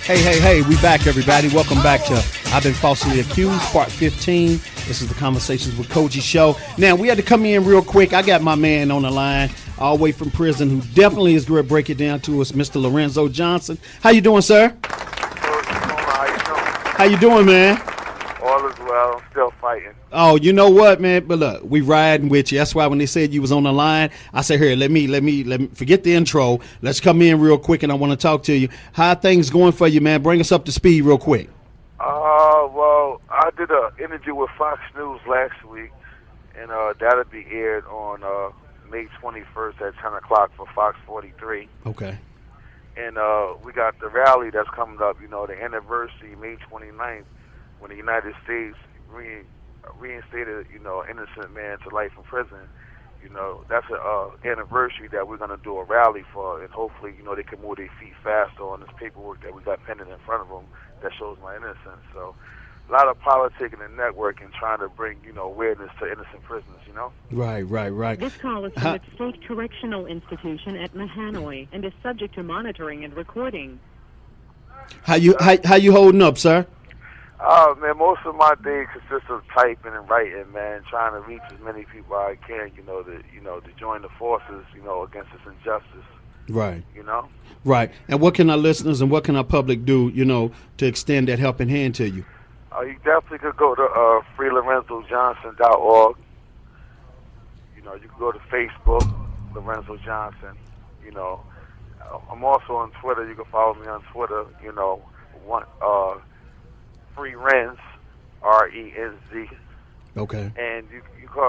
Hey, we back, everybody. Welcome back to I've Been Falsely Accused, Part 15. This is the Conversations with Cogee show. Now, we had to come in real quick. I got my man on the line all the way from prison who definitely is going to break it down to us, Mr. Lorenzo Johnson. How you doing, sir? How you doing, man? All is well. I'm still fighting. Oh, you know what, man? But look, we riding with you. That's why when they said you was on the line, I said, here, let me forget the intro. Let's come in real quick, and I want to talk to you. How are things going for you, man? Bring us up to speed real quick. Well, I did an interview with Fox News last week, and that'll be aired on May 21st at 10 o'clock for Fox 43. Okay. And we got the rally that's coming up, the anniversary, May 29th, when the United States reinstated, innocent man to life in prison. That's an anniversary that we're going to do a rally for, and hopefully, they can move their feet faster on this paperwork that we got pending in front of them that shows my innocence. So a lot of politicking and networking trying to bring, awareness to innocent prisoners, Right. This call is from the State Correctional Institution at Mahanoy and is subject to monitoring and recording. How you holding up, sir? Man, most of my day consists of typing and writing, man, trying to reach as many people as I can, to join the forces, against this injustice. Right. Right. And what can our listeners and what can our public do, to extend that helping hand to you? You definitely could go to freelorenzojohnson.org. You can go to Facebook, Lorenzo Johnson. I'm also on Twitter. You can follow me on Twitter. Free Renz, R-E-N-Z. Okay. And you can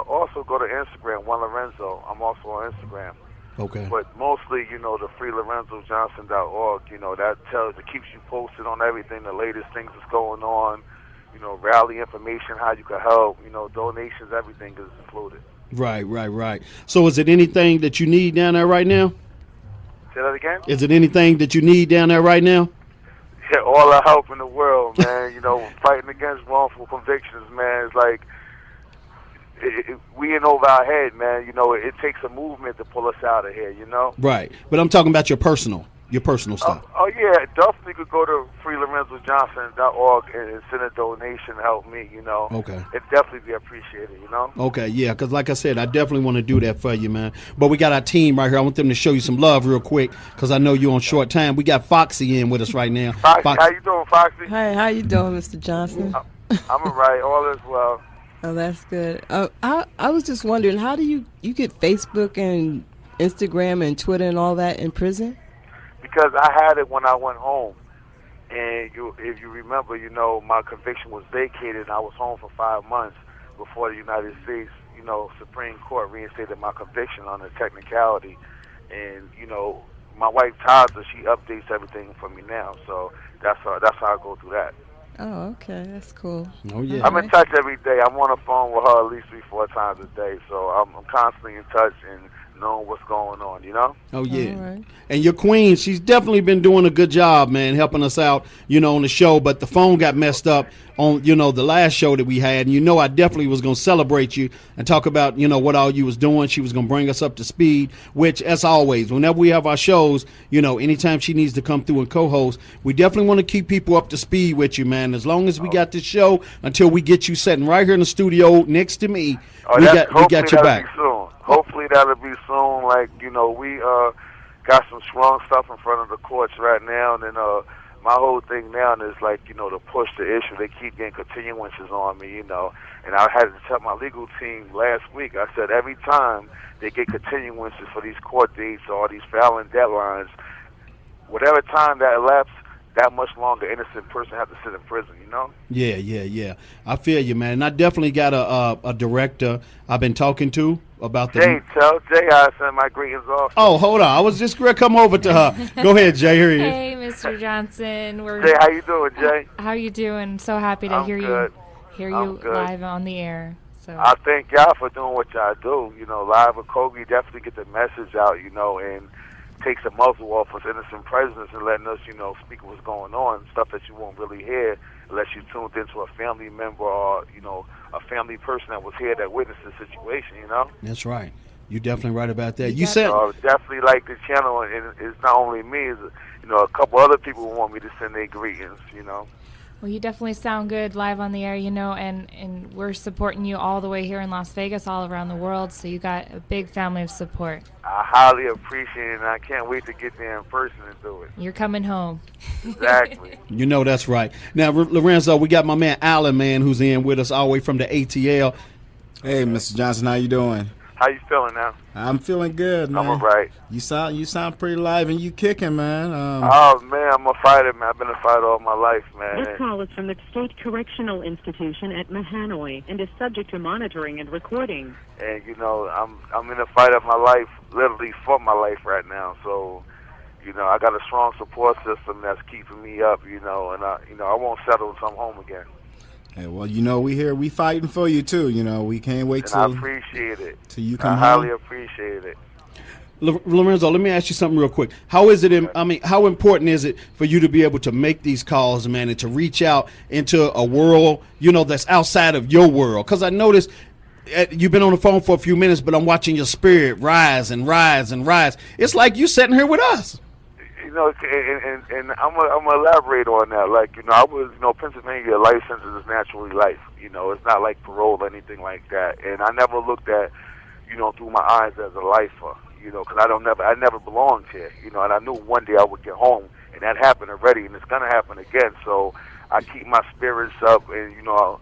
also go to Instagram, One Lorenzo. I'm also on Instagram. Okay. But mostly, the freelorenzojohnson.org, it keeps you posted on everything, the latest things that's going on, rally information, how you can help, donations, everything is included. Right. So is it anything that you need down there right now? Say that again? Is it anything that you need down there right now? Yeah, all the help in the world, man. Fighting against wrongful convictions, man, it's like we in over our head, man. It takes a movement to pull us out of here, Right. But I'm talking about your personal stuff. Yeah, definitely could go to freelorenzojohnson.org and send a donation to help me, Okay. It'd definitely be appreciated, Okay, yeah, because like I said, I definitely want to do that for you, man. But we got our team right here. I want them to show you some love real quick because I know you're on short time. We got Foxy in with us right now. Foxy, how you doing, Foxy? Hi, how you doing, Mr. Johnson? I'm all right. All is well. Oh, that's good. I was just wondering, how do you get Facebook and Instagram and Twitter and all that in prison? Because I had it when I went home. And if you remember, my conviction was vacated and I was home for 5 months before the United States, Supreme Court reinstated my conviction on a technicality. And, my wife, Taza, she updates everything for me now. So that's how I go through that. Oh, okay. That's cool. Oh, yeah. I'm in touch every day. I'm on the phone with her at least 3-4 times a day. So I'm constantly in touch and knowing what's going on, Oh, yeah. Right. And your queen, she's definitely been doing a good job, man, helping us out, on the show. But the phone got messed up on, the last show that we had. And, I definitely was going to celebrate you and talk about, what all you was doing. She was going to bring us up to speed, which, as always, whenever we have our shows, anytime she needs to come through and co-host, we definitely want to keep people up to speed with you, man. As long as we got this show until we get you sitting right here in the studio next to me, we got your back. Hopefully that'll be soon. Like, we got some strong stuff in front of the courts right now. And then my whole thing now is like, to push the issue. They keep getting continuances on me, And I had to tell my legal team last week, I said every time they get continuances for these court dates or these filing deadlines, whatever time that elapsed, that much longer innocent person have to sit in prison, Yeah. I feel you, man. And I definitely got a director I've been talking to about the... Jay, tell Jay I send my greetings off. Oh, hold on. I was just going to come over to her. Go ahead, Jay. Here he is. Hey, Mr. Johnson. Jay, how you doing, Jay? How you doing? So happy to hear good. you live on the air. So I thank y'all for doing what y'all do. Live with Cogee, definitely get the message out, and takes the muzzle off us innocent prisoners and letting us, speak what's going on, stuff that you won't really hear unless you tuned into a family member or, a family person that was here that witnessed the situation, That's right. You're definitely right about that. You said definitely like the channel, and it's not only me. It's, a couple other people want me to send their greetings. Well, you definitely sound good live on the air, and we're supporting you all the way here in Las Vegas, all around the world. So you got a big family of support. I highly appreciate it, and I can't wait to get there in person and do it. You're coming home. Exactly. That's right. Now, Lorenzo, we got my man Alan, who's in with us all the way from the ATL. Hey, Mr. Johnson, how you doing? How you feeling now? I'm feeling good, man. I'm all right. You sound pretty live and you kicking, man. Oh man, I'm a fighter, man. I've been a fighter all my life, man. This call is from the State Correctional Institution at Mahanoy and is subject to monitoring and recording. And I'm in a fight of my life, literally for my life right now. So, I got a strong support system that's keeping me up, and I won't settle until I'm home again. Hey, well, we fighting for you too. We can't wait I appreciate it. Till you come I home. highly appreciate it. Lorenzo, let me ask you something real quick. How is it? How important is it for you to be able to make these calls, man, and to reach out into a world, that's outside of your world? Because I noticed you've been on the phone for a few minutes, but I'm watching your spirit rise and rise and rise. It's like you sitting here with us. And I'm gonna elaborate on that. I was, Pennsylvania life sentence is naturally life. It's not like parole or anything like that. And I never looked at, through my eyes as a lifer. Because I never belonged here. And I knew one day I would get home, and that happened already, and it's gonna happen again. So I keep my spirits up, and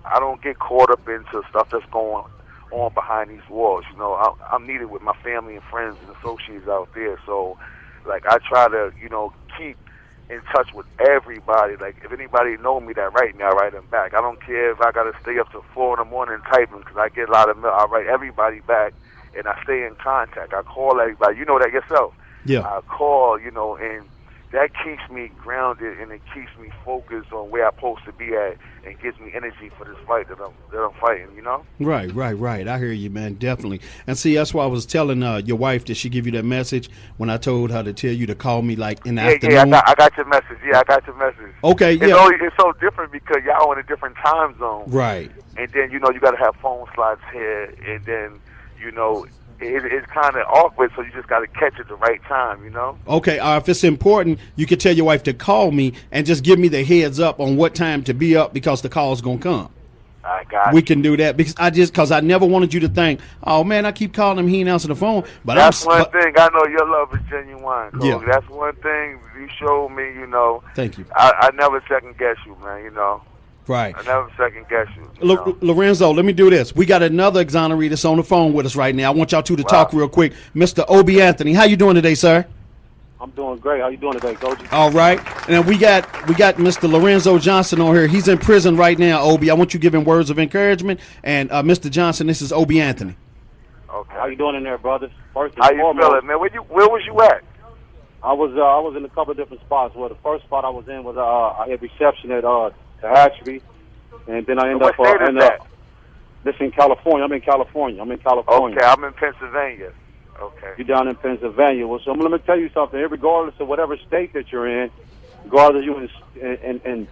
I don't get caught up into stuff that's going on behind these walls. I'm needed with my family and friends and associates out there. So. I try to, keep in touch with everybody. If anybody know me that write me, I write them back. I don't care if I got to stay up till 4 in the morning typing because I get a lot of mail. I write everybody back, and I stay in contact. I call everybody. You know that yourself. Yeah. I call, and that keeps me grounded, and it keeps me focused on where I'm supposed to be at, and gives me energy for this fight that I'm fighting. Right. I hear you, man. Definitely. And see, that's why I was telling your wife. Did she give you that message when I told her to tell you to call me in the afternoon? Yeah, I got your message. Yeah, I got your message. Okay, yeah. It's so different because y'all in a different time zone. Right. And then you got to have phone slots here, and then it's kind of awkward, so you just got to catch it the right time, Okay, if it's important, you could tell your wife to call me and just give me the heads up on what time to be up because the call's going to come. I got We can do that because I never wanted you to think, oh, man, I keep calling him, he ain't answering the phone. But that's one thing. I know your love is genuine, Cogee. Yeah. That's one thing you showed me, Thank you. I never second guess you, man, Right. I never second guess you. Lorenzo, let me do this. We got another exoneree that's on the phone with us right now. I want y'all two to talk real quick. Mr. Obie Anthony, how you doing today, sir? I'm doing great. How you doing today, Cogee? All right. And we got Mr. Lorenzo Johnson on here. He's in prison right now, Obie. I want you to give him words of encouragement. And Mr. Johnson, this is Obie Anthony. Okay. How you doing in there, brothers? First and how you foremost, feeling, man? Where was you at? I was in a couple of different spots. Well, the first spot I was in was I had reception at Tehachapi, and then I ended up this in California. I'm in California. Okay, I'm in Pennsylvania. Okay. You're down in Pennsylvania. Well, so let me tell you something. Regardless of whatever state that you're in, regardless of you in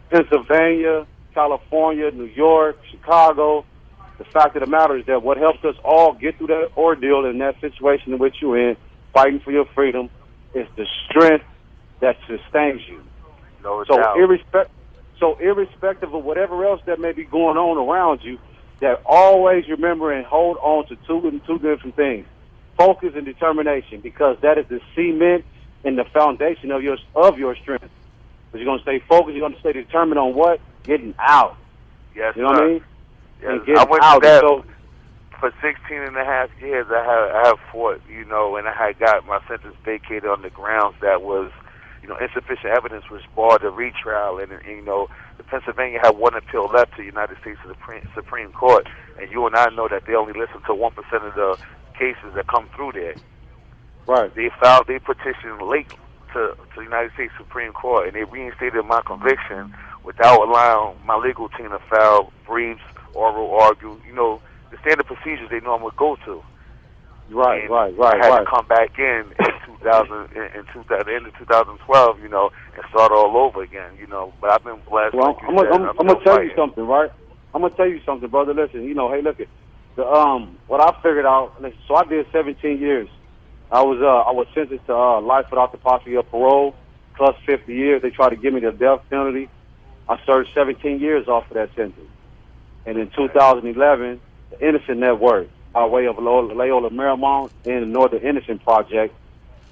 Pennsylvania, California, New York, Chicago, the fact of the matter is that what helps us all get through that ordeal in that situation in which you're in, fighting for your freedom, is the strength that sustains you. No doubt. So irrespective of whatever else that may be going on around you, that always remember and hold on to two different things: focus and determination, because that is the cement and the foundation of your strength. Because you're going to stay focused, you're going to stay determined on what? Getting out. Yes, you know what I mean? Yes. And getting I went out. through that for 16 and a half years. I have fought, and I had got my sentence vacated on the grounds that was, insufficient evidence was barred the retrial, and the Pennsylvania had one appeal left to the United States Supreme Court, and you and I know that they only listen to 1% of the cases that come through there. Right. They filed their petition late to the United States Supreme Court, and they reinstated my conviction without allowing my legal team to file briefs, oral argue, the standard procedures they normally go to. Right. I had to come back in 2000, the end of 2012, and start all over again, But I've been blessed. Well, like I'm gonna tell you something, right? I'm gonna tell you something, brother. Listen, hey, look, What I figured out, so I did 17 years. I was sentenced to life without the possibility of parole, plus 50 years. They tried to give me the death penalty. I served 17 years off of that sentence. And in 2011, the Innocent Network, by way of Loyola Marymount and the Northern Innocent Project,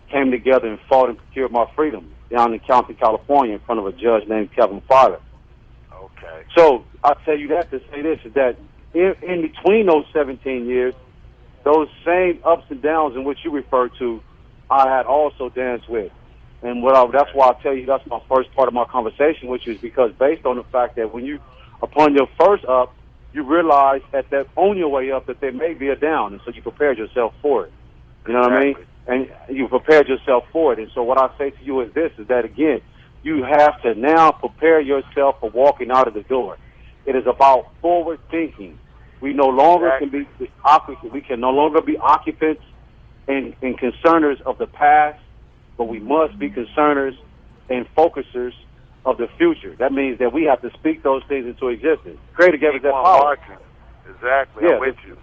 came together and fought and procured my freedom down in County, California, in front of a judge named Kevin Fowler. Okay. So I tell you that to say this, is that in between those 17 years, those same ups and downs in which you refer to, I had also danced with. And that's why I tell you that's my first part of my conversation, which is because based on the fact that when you, upon your first up, you realize that on your way up that there may be a down, and so you prepared yourself for it. You know what I mean? And you prepared yourself for it. And so what I say to you is this, is that, again, you have to now prepare yourself for walking out of the door. It is about forward thinking. We no longer can be we can no longer be occupants and concerners of the past, but we must be concerners and focusers of the future. That means that we have to speak those things into existence. Creator gave us that power. Exactly, I'm with you.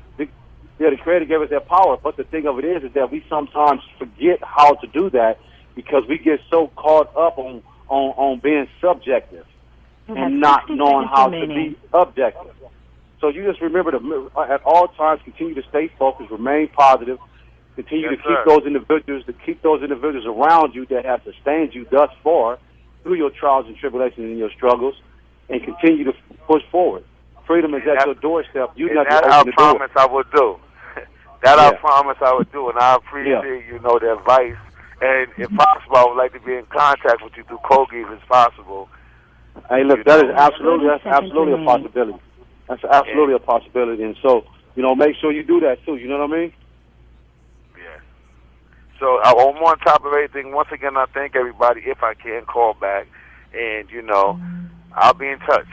The Creator gave us that power, but the thing of it is that we sometimes forget how to do that because we get so caught up on being subjective and not knowing how to be objective. So you just remember to, at all times, continue to stay focused, remain positive, continue to keep those individuals around you that have sustained you thus far through your trials and tribulations and your struggles, and continue to push forward. Freedom is at your doorstep. You and that I promise I will do. I promise I would do, and I appreciate the advice. And if possible, I would like to be in contact with you through Cogee if it's possible. Hey, look, that's absolutely a possibility. That's absolutely a possibility, and so make sure you do that too. You know what I mean? Yeah. So on top of everything, once again, I thank everybody. If I can call back, and I'll be in touch.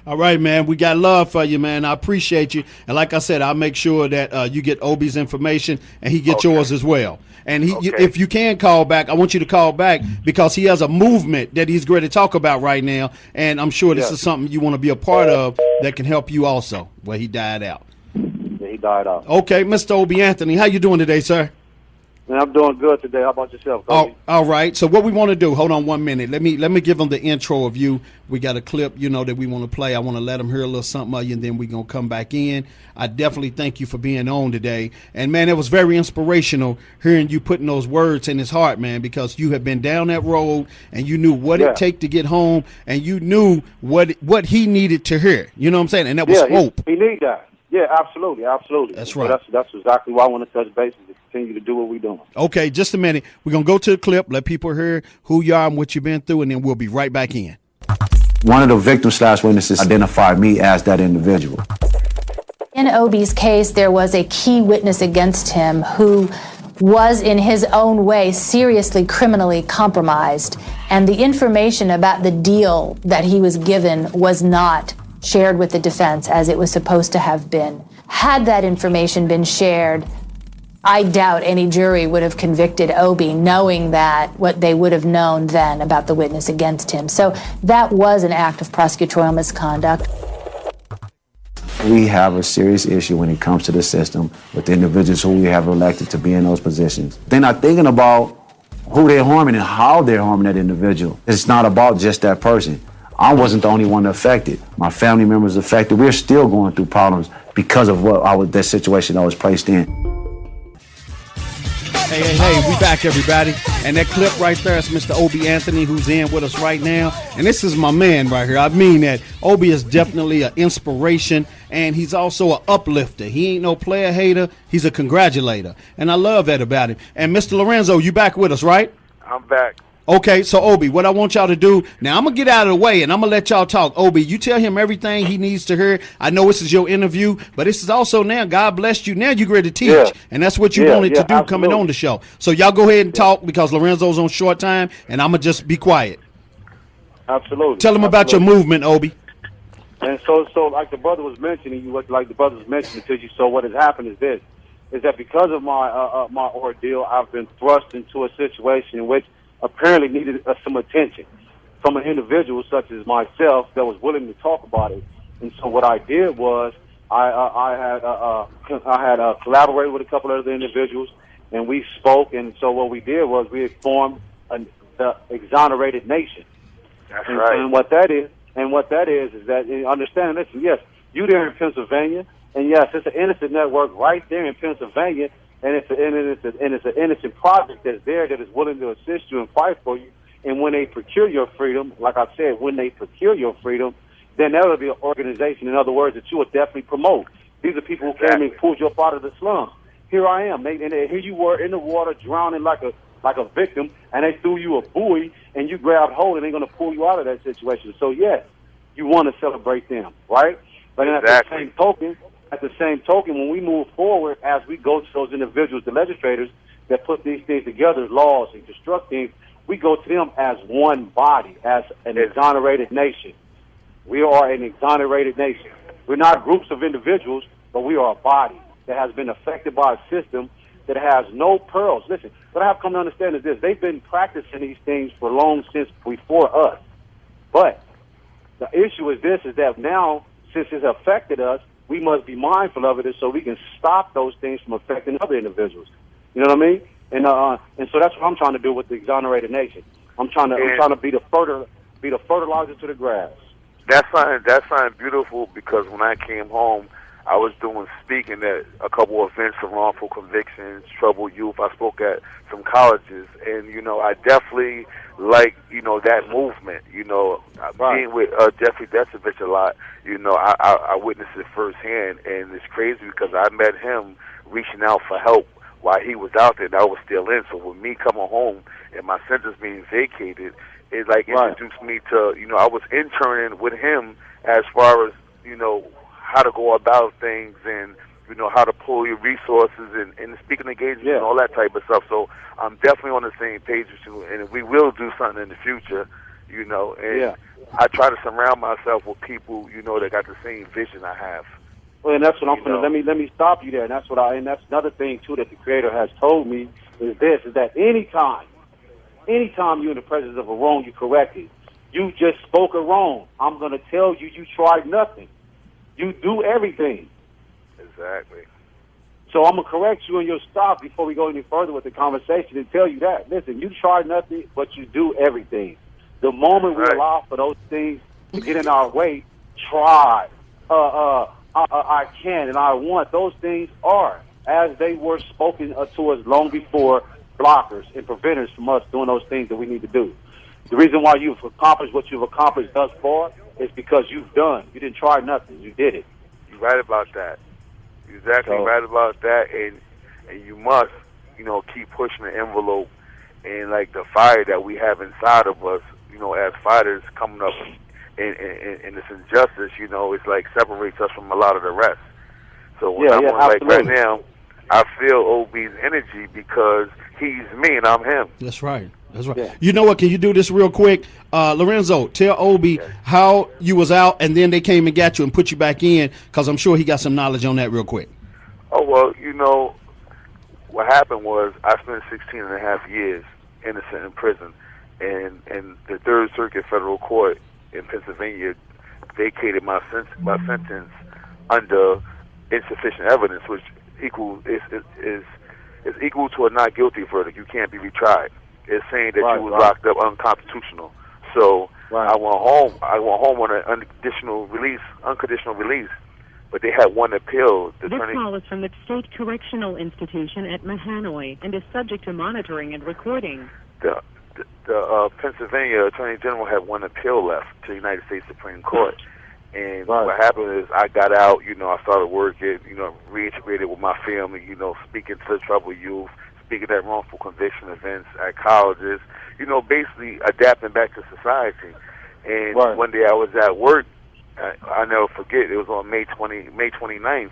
All right, man. We got love for you, man. I appreciate you. And like I said, I'll make sure that you get Obie's information and he gets yours as well. And if you can call back, I want you to call back because he has a movement that he's going to talk about right now. And I'm sure this is something you want to be a part of that can help you also. Well, he died out. Yeah, he died out. Okay, Mr. Obie Anthony, how you doing today, sir? Man, I'm doing good today. How about yourself, Cogee? All right. So what we want to do, hold on 1 minute. Let me give them the intro of you. We got a clip, that we want to play. I want to let them hear a little something of you, and then we're going to come back in. I definitely thank you for being on today. And, man, it was very inspirational hearing you putting those words in his heart, man, because you have been down that road, and you knew what it take to get home, and you knew what he needed to hear. You know what I'm saying? And that was hope. He needed that. Yeah, absolutely. That's right. So that's exactly why I want to touch base and continue to do what we're doing. Okay, just a minute. We're going to go to the clip, let people hear who you are and what you've been through, and then we'll be right back in. One of the victims/witnesses identified me as that individual. In Obie's case, there was a key witness against him who was in his own way seriously criminally compromised, and the information about the deal that he was given was not shared with the defense as it was supposed to have been. Had that information been shared, I doubt any jury would have convicted Obie knowing that what they would have known then about the witness against him. So that was an act of prosecutorial misconduct. We have a serious issue when it comes to the system with the individuals who we have elected to be in those positions. They're not thinking about who they're harming and how they're harming that individual. It's not about just that person. I wasn't the only one affected. My family members affected. We're still going through problems because of that situation I was placed in. Hey, we back, everybody. And that clip right there is Mr. Obie Anthony, who's in with us right now. And this is my man right here. I mean that. Obie is definitely an inspiration, and he's also an uplifter. He ain't no player hater. He's a congratulator. And I love that about him. And Mr. Lorenzo, you back with us, right? I'm back. Okay, so Obie, what I want y'all to do, now I'm going to get out of the way and I'm going to let y'all talk. Obie, you tell him everything he needs to hear. I know this is your interview, but this is also now, God blessed you. Now you're ready to teach, and that's what you wanted to do coming on the show. So y'all go ahead and talk because Lorenzo's on short time, and I'm going to just be quiet. Absolutely. Tell him about your movement, Obie. And so like the brother was mentioning, to you, so what has happened is this, is that because of my my ordeal, I've been thrust into a situation in which apparently needed some attention from an individual such as myself that was willing to talk about it. And so what I did was I had collaborated with a couple of other individuals, and we spoke. And so what we did was we formed the Exonerated Nation. That's right. And what that is that, understand, listen, yes, you there in Pennsylvania, and yes, it's an innocent network right there in Pennsylvania, and it's an innocent project that's there that is willing to assist you and fight for you. And when they procure your freedom, like I said, when they procure your freedom, then that will be an organization, in other words, that you would definitely promote. These are people who came and pulled you up out of the slums. Here I am, and here you were in the water, drowning like a victim, and they threw you a buoy, and you grabbed hold, and they're going to pull you out of that situation. So yes, you want to celebrate them, right? But then at the same token, when we move forward, as we go to those individuals, the legislators that put these things together, laws and construct things, we go to them as one body, as an exonerated nation. We are an exonerated nation. We're not groups of individuals, but we are a body that has been affected by a system that has no pearls. Listen, what I have come to understand is this. They've been practicing these things for long since before us. But the issue is this, is that now, since it's affected us, we must be mindful of it so we can stop those things from affecting other individuals. You know what I mean? And so that's what I'm trying to do with the Exonerated Nation. I'm trying to be the fertilizer to the grass. That's something beautiful, because when I came home, I was doing speaking at a couple of events for wrongful convictions, troubled youth. I spoke at some colleges, and, I definitely like, that movement. Being with Jeffrey Deskovic a lot, I witnessed it firsthand, and it's crazy because I met him reaching out for help while he was out there and I was still in. So with me coming home and my sentence being vacated, it introduced me to, I was interning with him as far as, how to go about things and, how to pull your resources and speaking engagements and all that type of stuff. So I'm definitely on the same page with you, and we will do something in the future, and I try to surround myself with people, that got the same vision I have. Well, and that's what I'm going to, let me stop you there, and that's another thing, too, that the Creator has told me is that anytime you're in the presence of a wrong, you correct it. You just spoke a wrong. I'm going to tell you, you tried nothing. You do everything. Exactly. So I'm going to correct you in your stop before we go any further with the conversation and tell you that. Listen, you try nothing, but you do everything. The moment we allow for those things to get in our way, try. I can and I want. Those things are, as they were spoken to us long before, blockers and preventers from us doing those things that we need to do. The reason why you've accomplished what you've accomplished thus far is because you've done. You didn't try nothing. You did it. You're right about that. You're exactly right about that, and you must, keep pushing the envelope, and like the fire that we have inside of us, as fighters coming up in this injustice, it's like separates us from a lot of the rest. So when I'm like right now, I feel Obie's energy because he's me and I'm him. That's right. That's right. Yeah. You know what? Can you do this real quick? Lorenzo, tell Obie how you was out and then they came and got you and put you back in, because I'm sure he got some knowledge on that real quick. Oh, well, what happened was I spent 16 and a half years innocent in prison, and the Third Circuit Federal Court in Pennsylvania vacated my sentence under insufficient evidence, which is equal to a not guilty verdict. You can't be retried. It's saying that you was locked up unconstitutional. So I went home. I went home on an unconditional release. But they had one appeal. This call is from the State Correctional Institution at Mahanoy and is subject to monitoring and recording. The Pennsylvania Attorney General had one appeal left to the United States Supreme Court. And what happened is I got out, I started working, reintegrated with my family, speaking to the troubled youth, speaking at wrongful conviction events at colleges, basically adapting back to society. And one day I was at work, I never forget, it was on May 29th,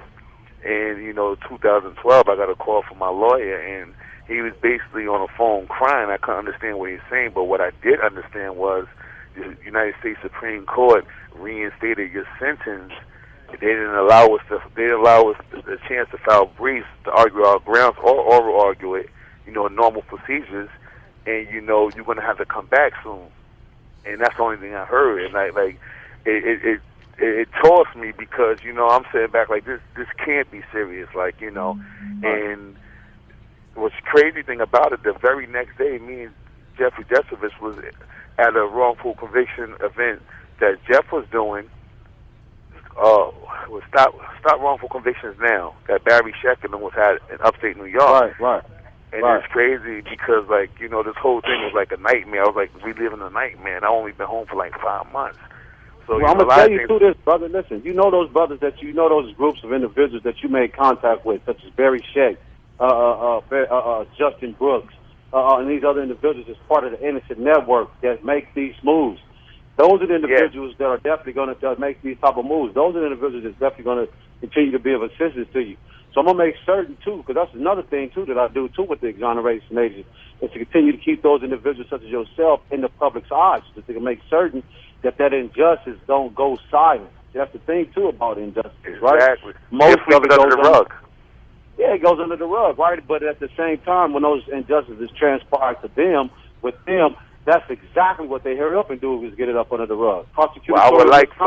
and, 2012, I got a call from my lawyer, and he was basically on the phone crying. I couldn't understand what he was saying, but what I did understand was the United States Supreme Court reinstated your sentence. They didn't allow us the chance to file briefs to argue our grounds or argue it, normal procedures, and you're going to have to come back soon. And that's the only thing I heard. And it tossed me because, you know, I'm sitting back like this can't be serious, like, you know. And what's crazy thing about it, the very next day, me and Jeffrey Deskovic was at a wrongful conviction event that Jeff was doing. Was stop wrongful convictions now that Barry Schechter was had in upstate New York. Right. And it's crazy because, like, you know, this whole thing was like a nightmare. I was like, we live in a nightmare. And I only been home for like 5 months. So well, I'm gonna tell you too this, brother. Listen, you know those brothers that you know, those groups of individuals that you made contact with, such as Barry Schechter, Justin Brooks, and these other individuals as part of the innocent network that make these moves. Those are the individuals that are definitely going to make these type of moves. Those are the individuals that's definitely going to continue to be of assistance to you. So I'm going to make certain, too, because that's another thing, too, that I do, too, with the exoneration agents, is to continue to keep those individuals such as yourself in the public's eyes, so they can make certain that injustice don't go silent. That's the thing, too, about injustice, right? Exactly. Most of it goes under the rug. Yeah, it goes under the rug, right? But at the same time, when those injustices transpire to them, with them, that's exactly what they hurry up and do, is get it up under the rug. Well, I would like for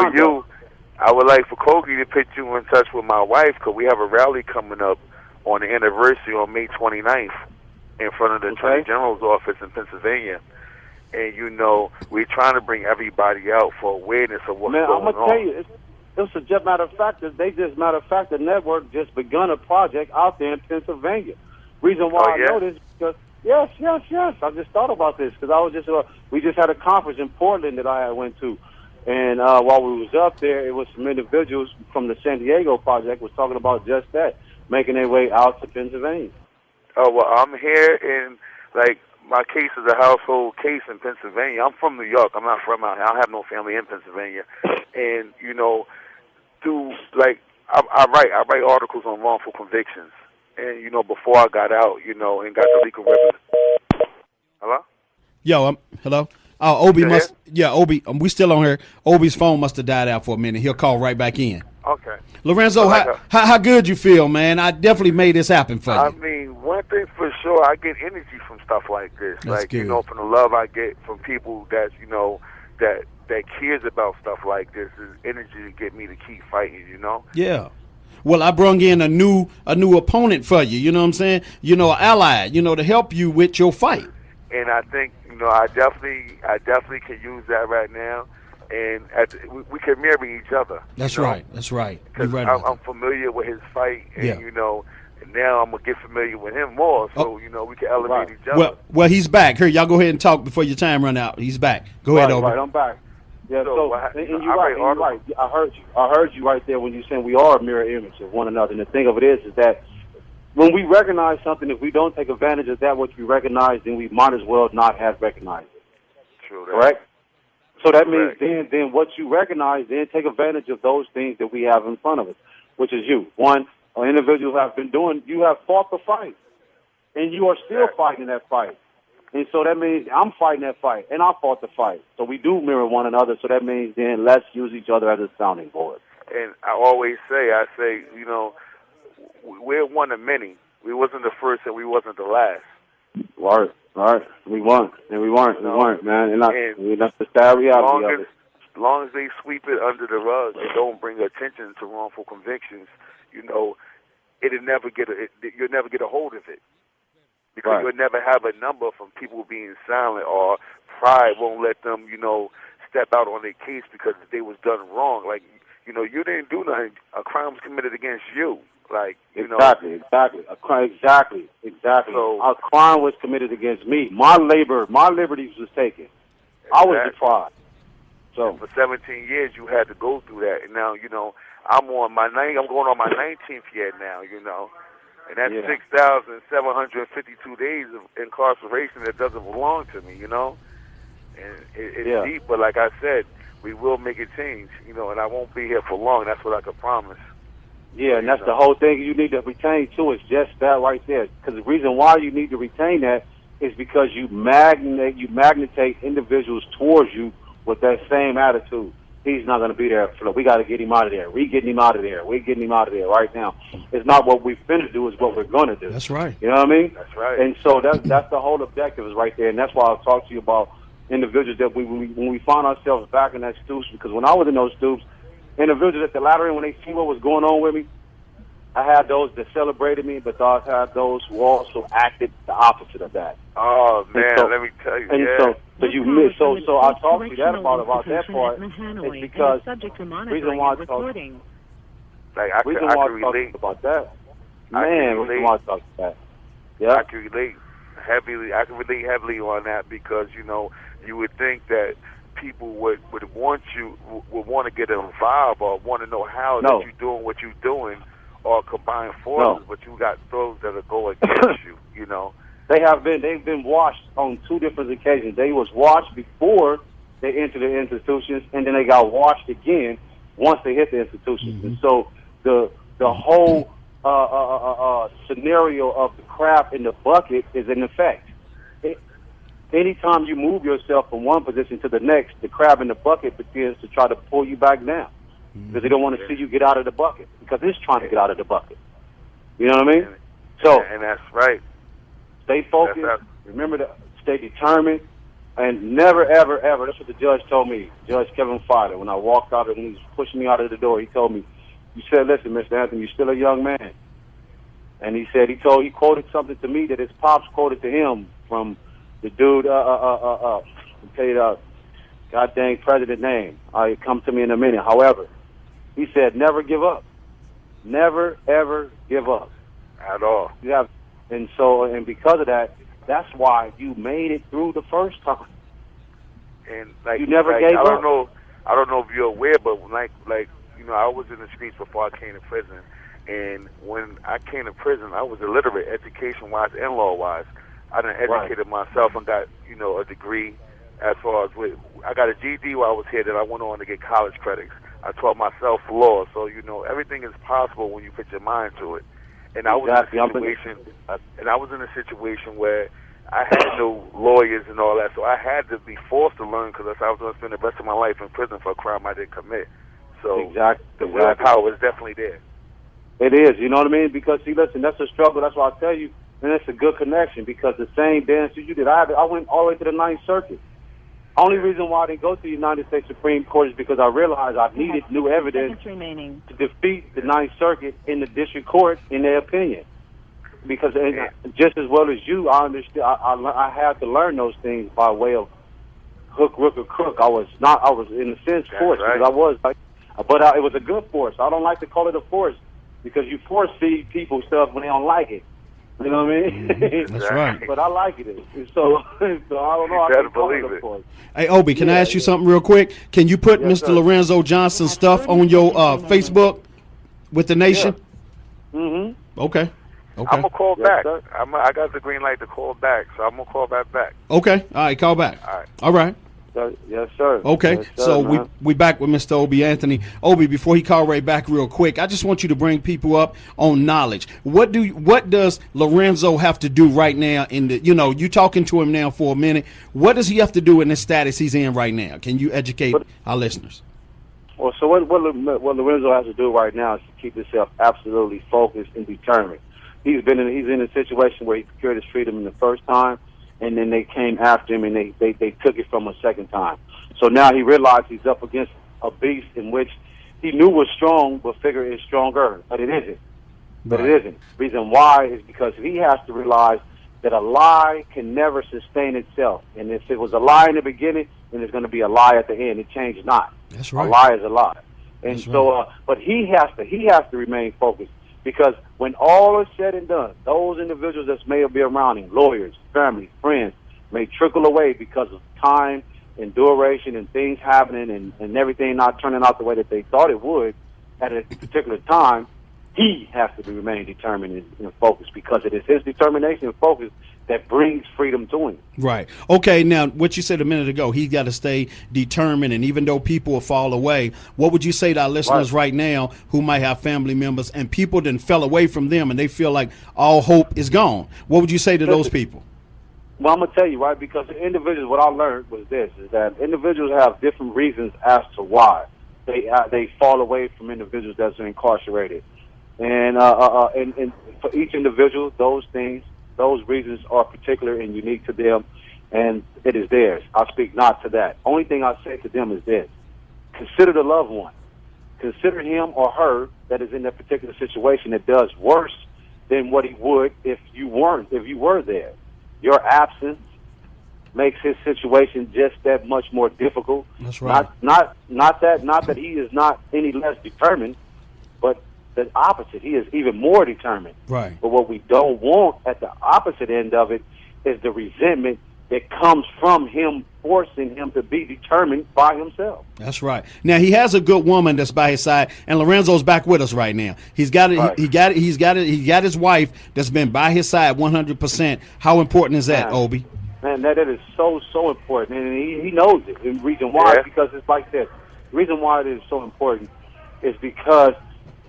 Cogee to put you in touch with my wife, because we have a rally coming up on the anniversary on May 29th in front of the Attorney General's office in Pennsylvania. And, you know, we're trying to bring everybody out for awareness of what's going on. I'm going to tell you, it's a just matter of fact that the network just begun a project out there in Pennsylvania. Reason why I know this is because, yes, I just thought about this because we just had a conference in Portland that I went to. And while we was up there, it was some individuals from the San Diego project was talking about just that, making their way out to Pennsylvania. Oh, well, I'm here in, like, my case is a household case in Pennsylvania. I'm from New York. I'm not from out here. I don't have no family in Pennsylvania. And, you know, I write articles on wrongful convictions. And, you know, before I got out, you know, and got the legal ribbon. Hello? Yo, hello? Oh, Obie must, Obie, we still on here. Obie's phone must have died out for a minute. He'll call right back in. Okay. Lorenzo, how good you feel, man? I definitely made this happen for you. I mean, one thing for sure, I get energy from stuff like this. That's like, good. You know, from the love I get from people that, you know, that cares about stuff like this is energy to get me to keep fighting, you know? Yeah. Well, I brung in a new opponent for you, you know what I'm saying? You know, an ally, you know, to help you with your fight. And I think, you know, I definitely can use that right now. And we can marry each other. That's right. That's right. Because I'm familiar with his fight, and you know, and now I'm gonna get familiar with him more. So you know, we can elevate each other. Well, he's back. Here, y'all go ahead and talk before your time run out. He's back. Go ahead, Obie. Right, I'm back. Yeah. And you're right. I heard you right there when you saying we are a mirror image of one another. And the thing of it is that when we recognize something, if we don't take advantage of that which we recognize, then we might as well not have recognized it. True. Correct. So that means then what you recognize, then take advantage of those things that we have in front of us, which is you. One, an individual have been doing, you have fought the fight, and you are still fighting that fight. And so that means I'm fighting that fight, and I fought the fight. So we do mirror one another, so that means then let's use each other as a sounding board. And I always say, you know, we're one of many. We wasn't the first and we wasn't the last. All right. We weren't, man. And that's the sad reality of it. As long as they sweep it under the rug and don't bring attention to wrongful convictions, you know, you'll never get a hold of it. Because you'll never have a number from people being silent, or pride won't let them, you know, step out on their case because they was done wrong. Like, you know, you didn't do nothing. A crime was committed against you. Like, you know. Exactly. So, a crime was committed against me. My liberties was taken. Exactly. I was deprived. So for 17 years, you had to go through that, and now, you know, I'm going on my 19th year now, you know, and that's 6,752 days of incarceration that doesn't belong to me, you know, and it's deep. But like I said, we will make a change, you know, and I won't be here for long. That's what I can promise. Yeah, and that's the whole thing you need to retain, too, is just that right there. Because the reason why you need to retain that is because you magnetate individuals towards you with that same attitude. He's not going to be there. We got to get him out of there. We're getting him out of there. We're getting him out of there right now. It's not what we're finna do, it's what we're going to do. That's right. You know what I mean? That's right. And so that's the whole objective is right there. And that's why I'll talk to you about individuals that when we find ourselves back in that stoops, because when I was in those stoops, individuals at the latter end, when they see what was going on with me, I had those that celebrated me, but I had those who also acted the opposite of that. Oh man, let me tell you. And yeah. so you miss. So I talked to you that about that part. It's because reason why I talk, like I reason can why I relate about that. Man, reason why I talk about that. Yeah, I can relate heavily. I can relate heavily on that because you would think that people would want you would want to get involved or want to know how that you're doing what you're doing or combine forces, but you got those that are go against you. They've been washed on 2 different occasions. They was washed before they entered the institutions, and then they got washed again once they hit the institutions. Mm-hmm. And so the whole scenario of the crab in the bucket is in effect. Anytime you move yourself from one position to the next, the crab in the bucket begins to try to pull you back down because they don't want to see you get out of the bucket because it's trying to get out of the bucket. You know what I mean? And that's right. Stay focused. Remember to stay determined, and never, ever, ever. That's what the judge told me, Judge Kevin Filer. When I walked out and he was pushing me out of the door, he told me, "You said, listen, Mr. Anthony, you're still a young man." And he said he quoted something to me that his pops quoted to him from the dude. I'll tell you the god dang president name. It come to me in a minute. However, he said, "Never give up. Never ever give up at all." And because of that, that's why you made it through the first time. And you never gave up. I don't know if you're aware, but I was in the streets before I came to prison. And when I came to prison, I was illiterate, education-wise and law-wise. I done educated myself and got, a degree as far as I got a GED while I was here. Then I went on to get college credits. I taught myself law. So, everything is possible when you put your mind to it. And I was in a situation where I had no lawyers and all that, so I had to be forced to learn because I was going to spend the rest of my life in prison for a crime I didn't commit. So the willpower is definitely there. It is, you know what I mean? Because, see, listen, that's a struggle. That's why I tell you, and it's a good connection because the same dance you did, I went all the way to the 9th Circuit. Only reason why I didn't go to the United States Supreme Court is because I realized I needed new evidence to defeat the 9th Circuit in the district court, in their opinion. Because just as well as you, I understood. I had to learn those things by way of hook, crook, or crook. I was in a sense forced because I was, but it was a good force. I don't like to call it a force because you force feed people stuff when they don't like it. You know what I mean? That's right. But I like it. So I don't know. I can't believe it. Hey, Obie, can I ask you something real quick? Can you put Mr. Lorenzo Johnson's stuff on your Facebook with the nation? Yeah. Mm-hmm. Okay. I'm going to call back. I got the green light to call back, so I'm going to call back. Okay. All right, call back. All right. Yes, sir. Okay, yes, sir, so we back with Mr. Obie Anthony. Obie, before he call right back real quick, I just want you to bring people up on knowledge. What does Lorenzo have to do right now you talking to him now for a minute. What does he have to do in the status he's in right now? Can you educate our listeners? Well, so what Lorenzo has to do right now is to keep himself absolutely focused and determined. He's in a situation where he procured his freedom the first time, and then they came after him and they took it from a second time. So now he realized he's up against a beast in which he knew was strong, but figured is stronger. But it isn't. But it isn't. Reason why is because he has to realize that a lie can never sustain itself. And if it was a lie in the beginning, then it's going to be a lie at the end. It changes not. That's right. A lie is a lie. And That's so, right. But he has to remain focused. Because when all is said and done, those individuals that may be around him, lawyers, family, friends, may trickle away because of time and duration and things happening and everything not turning out the way that they thought it would at a particular time. He has to remain determined and focused because it is his determination and focus that brings freedom to him. Right. Okay, now, what you said a minute ago, he's got to stay determined, and even though people will fall away, what would you say to our listeners right now who might have family members and people then fell away from them and they feel like all hope is gone? What would you say to those people? Well, I'm going to tell you, right, because the individuals, what I learned was this, is that individuals have different reasons as to why they fall away from individuals that are incarcerated. And for each individual, those reasons are particular and unique to them, and it is theirs. I speak not to that. Only thing I say to them is this: consider the loved one. consider him or her that is in that particular situation that does worse than what he would if you were there. Your absence makes his situation just that much more difficult. That's right. Not that he is not any less determined, but the opposite. He is even more determined. Right. But what we don't want at the opposite end of it is the resentment that comes from him forcing him to be determined by himself. That's right. Now he has a good woman that's by his side, and Lorenzo's back with us right now. He's got it. Right. He got it. He got his wife that's been by his side 100%. How important is that, Obie? Man, that is so important, and he knows it. And the reason why is because it's like this. The reason why it is so important is because,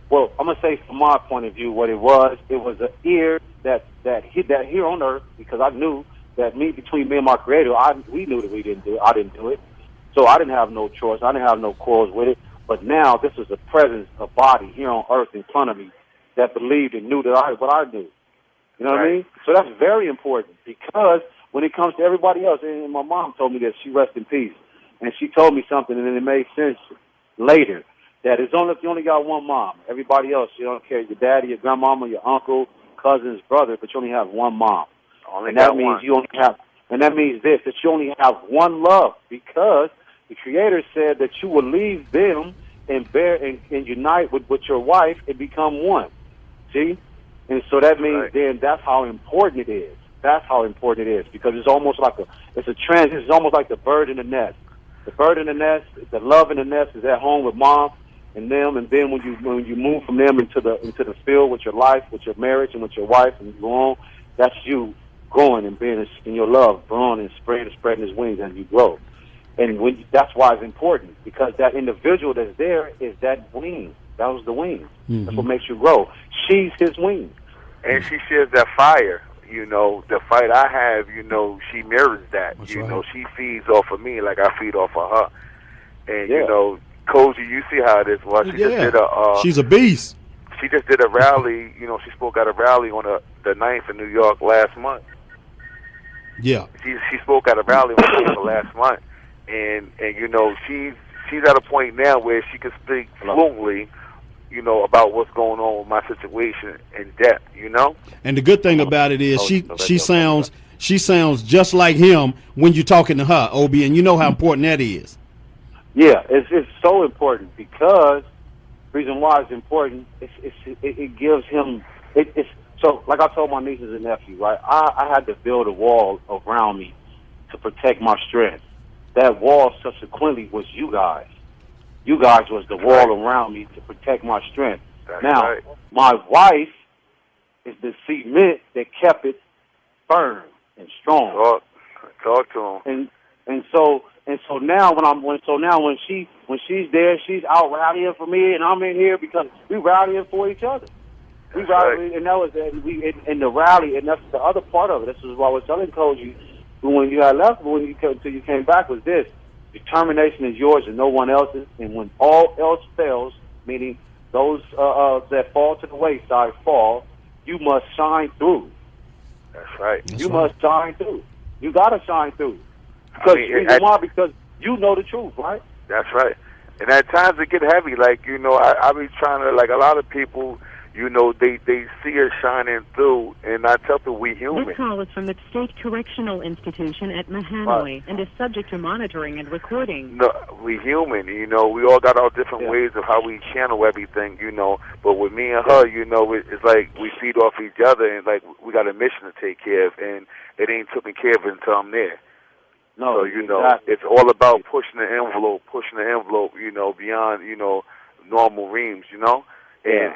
well, I'm gonna say from my point of view, what it was an ear that here on earth, because I knew that between me and my creator, we knew that we didn't do it. I didn't do it, so I didn't have no choice. I didn't have no quarrels with it. But now this is a presence, a body here on earth in front of me that believed and knew that what I knew. You know what I mean? So that's very important because when it comes to everybody else, and my mom told me this, she rest in peace, and she told me something, and it made sense later, that it's only if you only got one mom. Everybody else, you don't care, your daddy, your grandmama, your uncle, cousins, brother, but you only have one mom. And that means that you only have one love, because the Creator said that you will leave them and unite with your wife and become one. See? And so that means then that's how important it is. That's how important it is, because it's almost like it's almost like the bird in the nest. The bird in the nest, the love in the nest is at home with mom and them, and then when you move from them into the field with your life, with your marriage, and with your wife, and you go on, that's you growing and being in your love, growing and spreading his wings as you grow. And that's why it's important, because that individual that's there is that wing. That was the wing. Mm-hmm. That's what makes you grow. She's his wing. And she shares that fire. You know, the fight I have, you know, she mirrors that. That's you know, she feeds off of me like I feed off of her. And, you know, Cogee, you see how it is. Well, she just did she's a beast. She just did a rally. You know, she spoke at a rally on the 9th in New York last month. Yeah. She spoke at a rally on last month. And you know, she's at a point now where she can speak fluently, you know, about what's going on with my situation in depth, you know? And the good thing about it is she sounds just like him when you're talking to her, Obie, and you know how important that is. Yeah, it's so important, because the reason why it's important it gives him it's so, like I told my nieces and nephews, right? I had to build a wall around me to protect my strength. That wall subsequently was you guys. You guys was the wall around me to protect my strength. Now, my wife is the cement that kept it firm and strong. Talk to him. And so now when she's there, she's out rallying for me, and I'm in here because we rallying for each other. We rallying, and that was in the rally, and that's the other part of it. This is what I was telling Cogee when you had left, until you came back, was this: determination is yours and no one else's. And when all else fails, meaning those that fall to the wayside fall, you must shine through. That's right. You must shine through. You gotta shine through. Because you know the truth, right? That's right. And at times it get heavy. Like, you know, I be trying to, like, a lot of people, you know, they see us shining through, and I tell people we human. This call is from the State Correctional Institution at Mahanoy and is subject to monitoring and recording. No, we human, you know. We all got our different ways of how we channel everything, you know. But with me and her, you know, it's like we feed off each other, and, like, we got a mission to take care of, and it ain't taken care of until I'm there. No, so, you know, it's all about pushing the envelope, you know, beyond, you know, normal reams, you know. And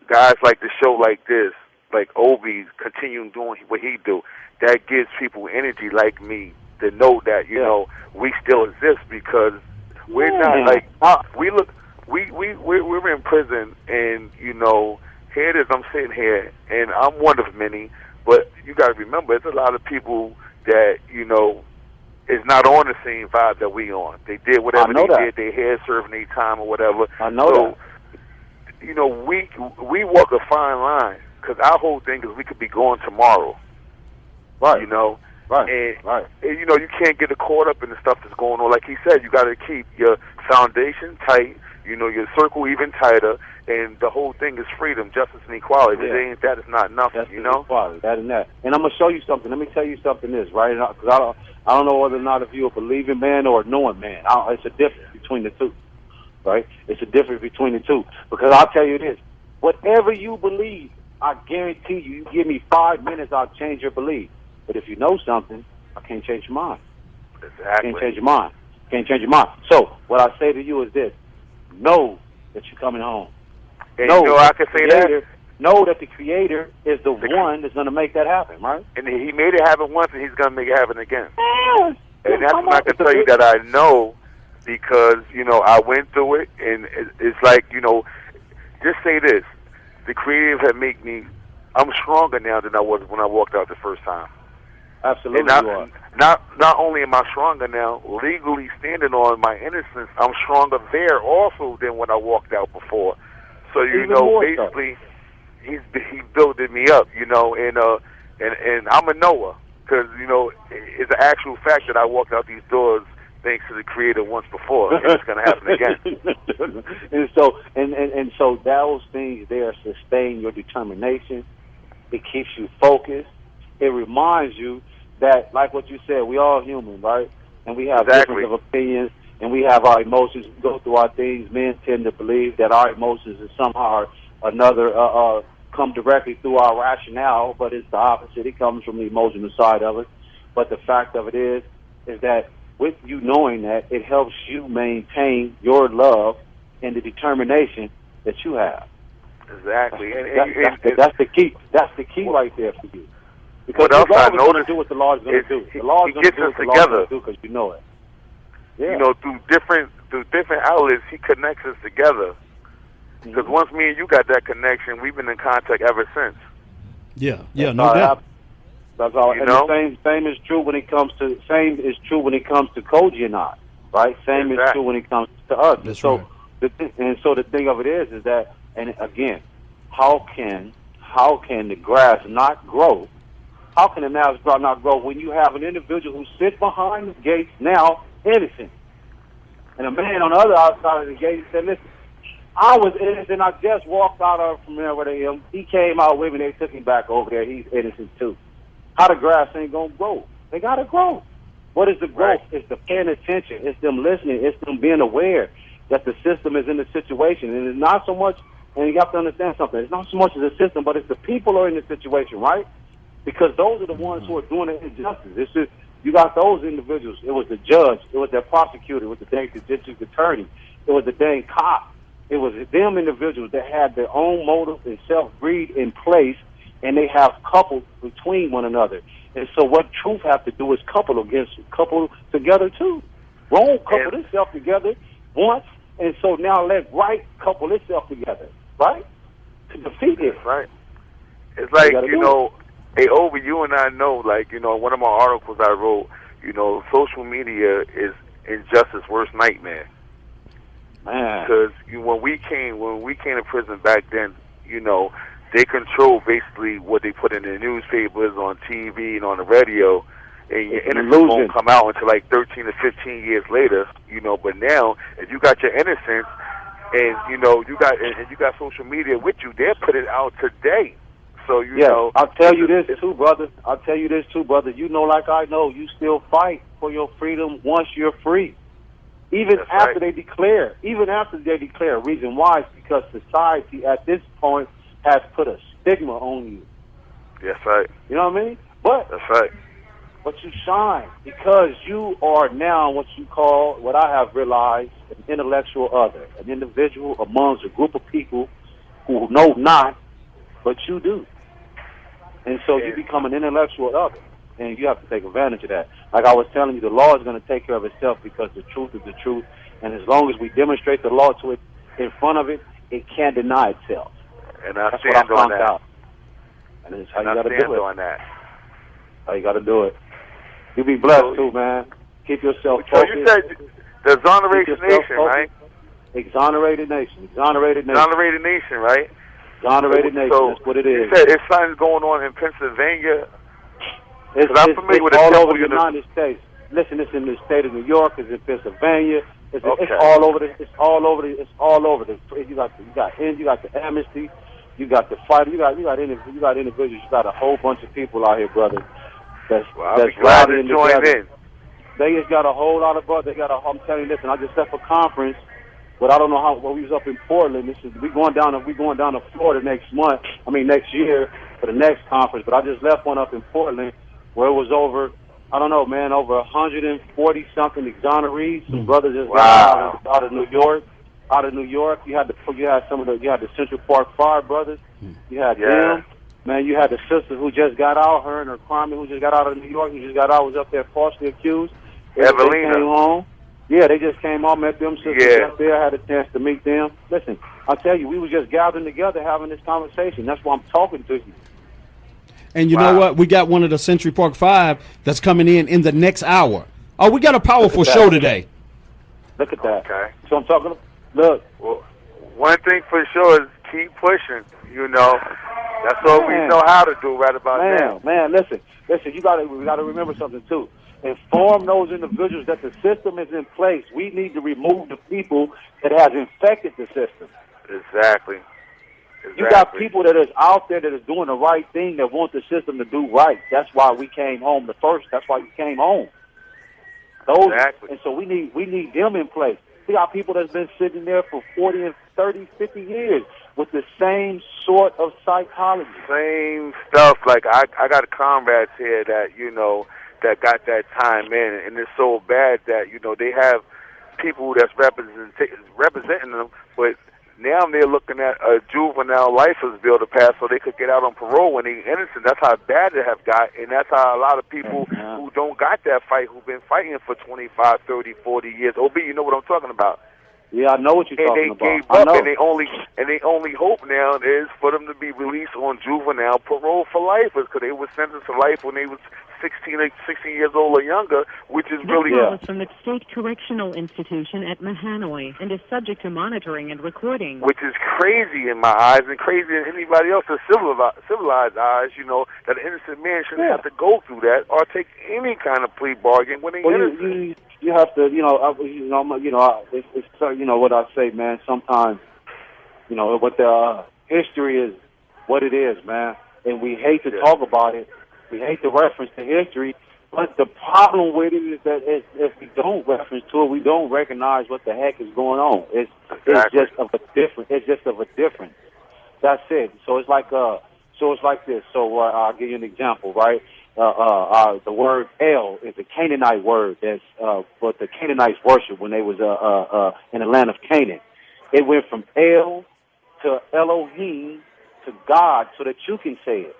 guys like the show like this, like Obie, continuing doing what he do, that gives people energy like me to know that, you know, we still exist, because we're not like, we're in prison, and, you know, here it is, I'm sitting here, and I'm one of many, but you got to remember, there's a lot of people that, you know, is not on the same vibe that we on. They did whatever they did, they had serving their time or whatever. I know that. You know, we walk a fine line, because our whole thing is we could be going tomorrow. Right. You know? Right. And, you know, you can't get caught up in the stuff that's going on. Like he said, you got to keep your foundation tight. you know, your circle even tighter, and the whole thing is freedom, justice, and equality. Yeah. It ain't that. It's not nothing, That's you know? equality, that and that. And I'm going to show you something. Let me tell you something this, right? Because I don't know whether or not if you're a believing man or a knowing man. It's a difference between the two, right? It's a difference between the two. Because I'll tell you this. Whatever you believe, I guarantee you give me 5 minutes, I'll change your belief. But if you know something, I can't change your mind. Exactly. I can't change your mind. Can't change your mind. So what I say to you is this. Know that you're coming home. And you know I can say that? Know that the Creator is the one that's going to make that happen, right? And he made it happen once, and he's going to make it happen again. Yeah. And that's what I can tell you that I know, because, you know, I went through it, and it's like, you know, just say this. The Creator had made me, I'm stronger now than I was when I walked out the first time. Absolutely, and you are. Not only am I stronger now, legally standing on my innocence, I'm stronger there also than when I walked out before. So, you know, basically, he building me up, you know, and I'm a knower, because, you know, it's an actual fact that I walked out these doors thanks to the Creator once before, and it's going to happen again. and so those things there sustain your determination. It keeps you focused. It reminds you that, like what you said, we all human, right? And we have different of opinions, and we have our emotions. We go through our things. Men tend to believe that our emotions is somehow or another come directly through our rationale, but it's the opposite. It comes from the emotional side of it. But the fact of it is that with you knowing that, it helps you maintain your love and the determination that you have. Exactly. That's the key. That's the key right there for you. Because what else I noticed going to do what the Lord's going to do. The Lord's going to do what the Lord's going to do because you know it. Yeah. You know, through different outlets, He connects us together. Because once me and you got that connection, we've been in contact ever since. Yeah, no doubt. That's all. You and know? the same is true when it comes to Cogee and I, right? Same is true when it comes to us. That's so right. the thing of it is that, and again, how can the grass not grow? How can the grass not grow when you have an individual who sits behind the gates now innocent, and a man on the other outside of the gate said, "Listen, I was innocent. I just walked out from there with him. He came out with me. They took him back over there. He's innocent too." How the grass ain't gonna grow? They gotta grow. What is the growth? It's the paying attention. It's them listening. It's them being aware that the system is in the situation, and it's not so much. And you have to understand something. It's not so much as the system, but it's the people who are in the situation, right? Because those are the ones who are doing the injustice. It's just, you got those individuals. It was the judge. It was their prosecutor. It was the dang district attorney. It was the dang cop. It was them individuals that had their own motives and self-greed in place, and they have coupled between one another. And so what truth have to do is couple together too. Wrong couple itself together once, and so now let right couple itself together, right? To defeat it. Right. It's like, you know, hey, Obie, you and I know, like, you know, one of my articles I wrote, you know, social media is injustice's worst nightmare. Man. Because when we came to prison back then, you know, they control basically what they put in the newspapers, on TV, and on the radio, and your innocence won't come out until like 13 to 15 years later, you know. But now, if you got your innocence, and you know you got social media with you, they'll put it out today. So you know. I'll tell you this too, brother. You know, like I know, you still fight for your freedom once you're free. Even after they declare. Reason why is because society at this point has put a stigma on you. That's right. You know what I mean? But that's right. But you shine because you are now what I have realized, an intellectual other, an individual amongst a group of people who know not, but you do. And so you become an intellectual other, and you have to take advantage of that. Like I was telling you, the law is going to take care of itself because the truth is the truth, and as long as we demonstrate the law to it in front of it, it can't deny itself. And I stand on that. Out. And that's how you got to do it. On that. How you got to do it. You be blessed too, man. Keep yourself focused. So you said the Exoneration Nation, right? Exonerated Nation, right? Exonerated Nation, so that's what it is. You said it's something going on in Pennsylvania? It's familiar with all over the United States. Listen, it's in the state of New York, it's in Pennsylvania, It's Okay. all over the. It's all over the. It's all over the. You got the amnesty. You got the fight. You got individuals. You got a whole bunch of people out here, brother. I'll be glad to join in. They just got a whole lot of brothers. I'm telling you, listen. I just left a conference, but I don't know how. Well, we was up in Portland. We going down to Florida next year for the next conference. But I just left one up in Portland where it was over. I don't know, man, over 140 something exonerees. Some brothers just got out of New York. You had the Central Park Fire brothers. You had them. Man, you had the sister who just got out, her and her crime, who just got out of New York, was up there falsely accused. Evelina. They came home. Yeah, they just came home, met them sisters up there, had a chance to meet them. Listen, I tell you, we were just gathering together having this conversation. That's why I'm talking to you. And you know what? We got one of the Century Park 5 that's coming in the next hour. Oh, we got a powerful show today. Look at that. Okay. So I'm talking. Look. Well, one thing for sure is keep pushing. You know, that's all we know how to do right about now. Man, listen. We got to remember something too. Inform those individuals that the system is in place. We need to remove the people that has infected the system. Exactly. You got people that is out there that is doing the right thing, that want the system to do right. That's why we came home That's why you came home. Exactly. And so we need them in place. We got people that's been sitting there for 40 and 30, 50 years with the same sort of psychology. Same stuff. Like I got comrades here that, you know, that got that time in, and it's so bad that, you know, they have people that's representing them, but now they're looking at a juvenile license bill to pass so they could get out on parole when they're innocent. That's how bad it have got, and that's how a lot of people who don't got that fight, who've been fighting for 25, 30, 40 years. Obie, you know what I'm talking about. Yeah, I know what you're talking about. And they gave up, and they only hope now is for them to be released on juvenile parole for life, because they were sentenced to life when they was 16 years old or younger, which is really... This call is from the State Correctional Institution at Mahanoy and is subject to monitoring and recording. Which is crazy in my eyes, and crazy in anybody else's civilized eyes, you know, that an innocent man shouldn't have to go through that or take any kind of plea bargain when they're innocent. You have to, it's you know what I say, man. Sometimes, you know, what the history is, what it is, man, and we hate to talk about it. We hate to reference to history, but the problem with it is that if we don't reference to it, we don't recognize what the heck is going on. It's just of a difference. That's it. So it's like this. So I'll give you an example, right? The word El is a Canaanite word that's what the Canaanites worship when they was in the land of Canaan. It went from El to Elohim to God, so that you can say it.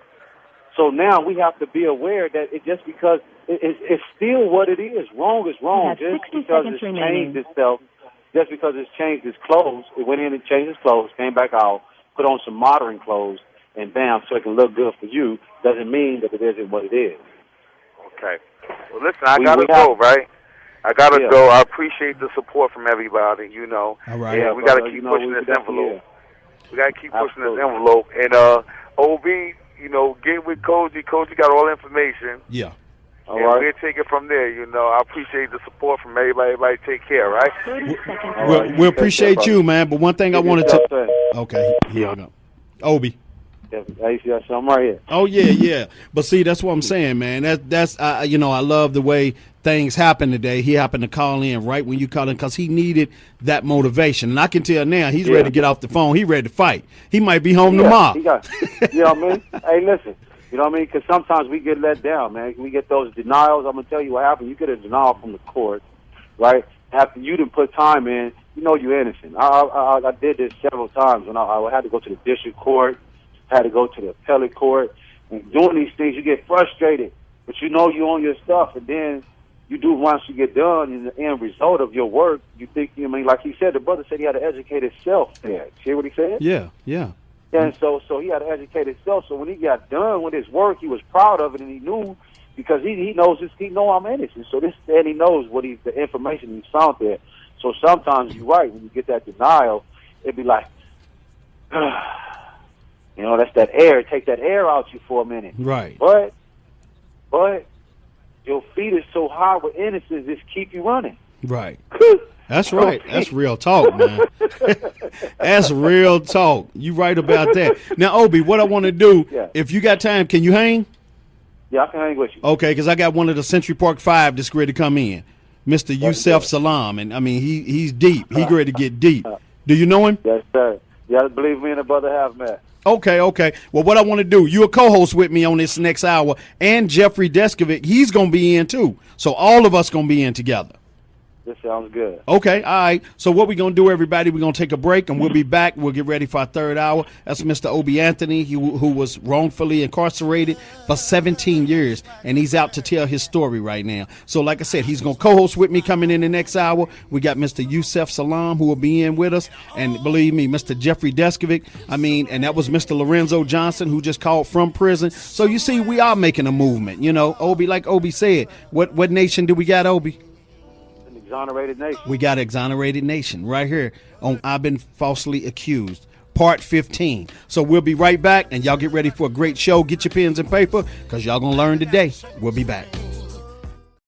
So now we have to be aware that it just because it's still what it is. Wrong is wrong. Just because it's changed itself, just because it's changed its clothes, it went in and changed its clothes, came back out, put on some modern clothes, and bam, so it can look good for you, doesn't mean that it isn't what it is. Okay. Well, listen, I got to go, right? I got to go. I appreciate the support from everybody, you know. All right. Yeah, we got to keep pushing this envelope. We got to keep pushing this envelope. And Obie, you know, get with Cogee. Cogee got all the information. Yeah. All right. We'll take it from there. You know, I appreciate the support from everybody. Everybody take care, right? 30 seconds. We appreciate you, man. But one thing I wanted to... Okay, here we go. Obie. I'm right here. Oh, yeah. But see, that's what I'm saying, man. That's you know, I love the way things happen today. He happened to call in right when you called in because he needed that motivation. And I can tell now he's ready to get off the phone. He's ready to fight. He might be home tomorrow. You know what I mean? Hey, listen. You know what I mean? Because sometimes we get let down, man. We get those denials. I'm going to tell you what happened. You get a denial from the court, right? After you didn't put time in, you know you're innocent. I did this several times when I had to go to the district court, had to go to the appellate court. And doing these things, you get frustrated. But you know you own your stuff, and then you do once you get done, and the end result of your work, you think, I mean, like he said, the brother said he had to educate himself there. See what he said? Yeah. And so he had to educate himself. So when he got done with his work, he was proud of it, and he knew because he knows this. He know I'm innocent. So this, and he knows what the information he found there. So sometimes you're right when you get that denial, it'd be like, you know, that's that air. Take that air out you for a minute. Right. But your feet is so high with innocence, just keep you running. Right. That's right. That's real talk, man. That's real talk. You right about that. Now, Obie, what I want to do, if you got time, can you hang? Yeah, I can hang with you. Okay, because I got one of the Century Park 5 that's ready to come in, Mr. Yusef Salaam, and I mean he's deep. He's ready to get deep. Do you know him? Yes, sir. Yeah, believe me and the brother have met. Okay. Well, what I want to do, you a co-host with me on this next hour, and Jeffrey Deskovic, he's going to be in too. So all of us going to be in together. This sounds good. Okay, all right. So what we're going to do, everybody, we're going to take a break, and we'll be back. We'll get ready for our third hour. That's Mr. Obie Anthony, who was wrongfully incarcerated for 17 years, and he's out to tell his story right now. So like I said, he's going to co-host with me coming in the next hour. We got Mr. Yusef Salaam, who will be in with us, and believe me, Mr. Jeffrey Deskovic, and that was Mr. Lorenzo Johnson, who just called from prison. So you see, we are making a movement. Obie, like Obie said, what nation do we got, Obie? Exonerated Nation. We got Exonerated Nation right here on I've Been Falsely Accused, Part 15. So we'll be right back, and y'all get ready for a great show. Get your pens and paper, because y'all going to learn today. We'll be back.